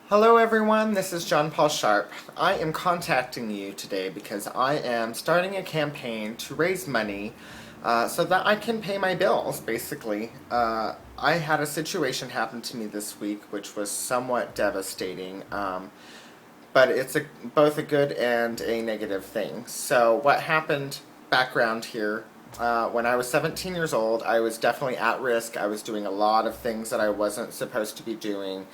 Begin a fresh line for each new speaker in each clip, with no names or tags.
Hello everyone, this is John Paul Sharp. I am contacting you today because I am starting a campaign to raise money so that I can pay my bills, basically. I had a situation happen to me this week which was somewhat devastating, but it's both a good and a negative thing. So what happened, background here, when I was 17 years old, I was definitely at risk. I was doing a lot of things that I wasn't supposed to be doing.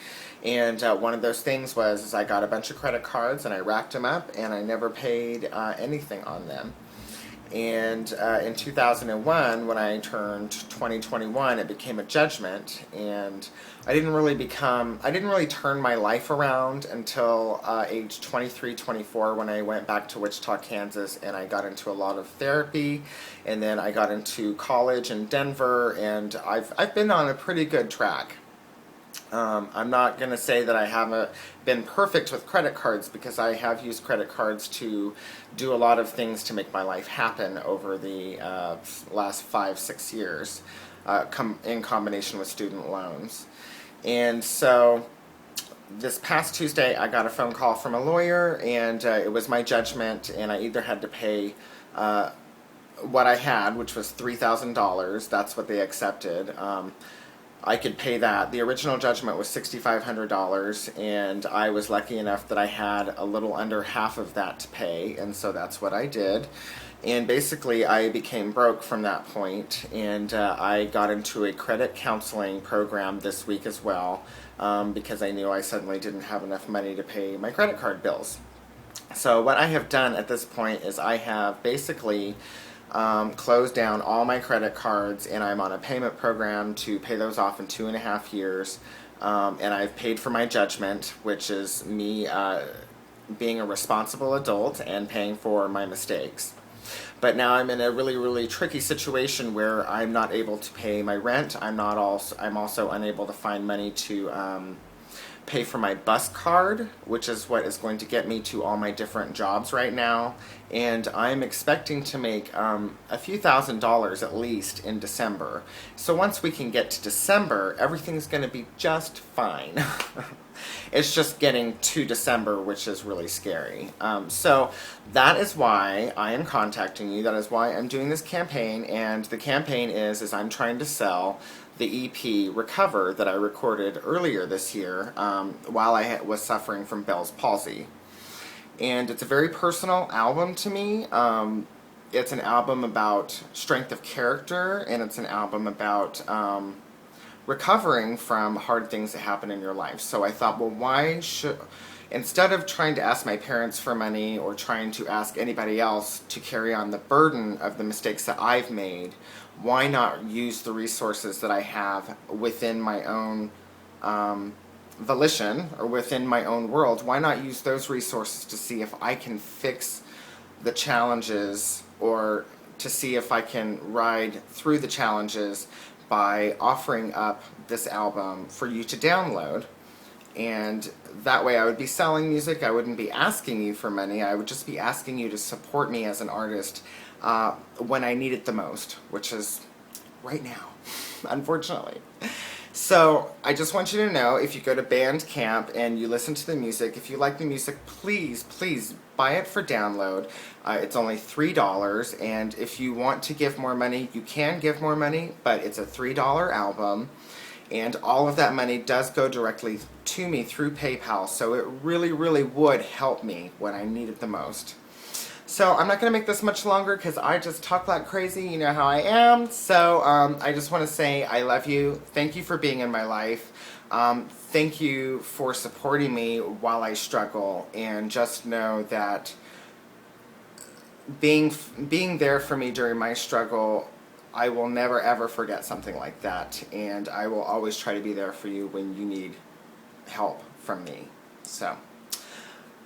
And one of those things was I got a bunch of credit cards and I racked them up and I never paid anything on them. And in 2001, when I turned 2021, it became a judgment, and I didn't really turn my life around until age 23, 24, when I went back to Wichita, Kansas, and I got into a lot of therapy, and then I got into college in Denver, and I've been on a pretty good track. I'm not going to say that I haven't been perfect with credit cards, because I have used credit cards to do a lot of things to make my life happen over the last 5-6 years, in combination with student loans. And so this past Tuesday I got a phone call from a lawyer, and it was my judgment, and I either had to pay what I had, which was $3,000. That's what they accepted. I could pay that. The original judgment was $6,500, and I was lucky enough that I had a little under half of that to pay, and so that's what I did. And basically I became broke from that point, and I got into a credit counseling program this week as well, because I knew I suddenly didn't have enough money to pay my credit card bills. So what I have done at this point is I have basically closed down all my credit cards, and I'm on a payment program to pay those off in 2.5 years. And I've paid for my judgment, which is me being a responsible adult and paying for my mistakes. But now I'm in a really, really tricky situation where I'm not able to pay my rent. I'm also unable to find money to pay for my bus card, which is what is going to get me to all my different jobs right now. And I'm expecting to make a few $1,000s at least in December. So once we can get to December, everything's going to be just fine. It's just getting to December, which is really scary. So that is why I am contacting you. That is why I'm doing this campaign. And the campaign is I'm trying to sell the EP Recover that I recorded earlier this year while I was suffering from Bell's palsy. And it's a very personal album to me. It's an album about strength of character, and it's an album about recovering from hard things that happen in your life. So I thought, well, instead of trying to ask my parents for money or trying to ask anybody else to carry on the burden of the mistakes that I've made, why not use the resources that I have within my own volition, or within my own world? Why not use those resources to see if I can fix the challenges, or to see if I can ride through the challenges by offering up this album for you to download. And that way I would be selling music. I wouldn't be asking you for money. I would just be asking you to support me as an artist when I need it the most, which is right now, unfortunately. So I just want you to know, if you go to Bandcamp and you listen to the music, if you like the music, please, please buy it for download. It's only $3, and if you want to give more money, you can give more money, but it's a $3 album, and all of that money does go directly to me through PayPal, so it really, really would help me when I need it the most. So I'm not going to make this much longer because I just talk like crazy. You know how I am. So I just want to say I love you. Thank you for being in my life. Thank you for supporting me while I struggle. And just know that being there for me during my struggle, I will never ever forget something like that. And I will always try to be there for you when you need help from me. So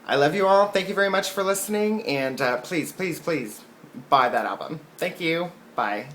I love you all. Thank you very much for listening, and please, please, please buy that album. Thank you. Bye.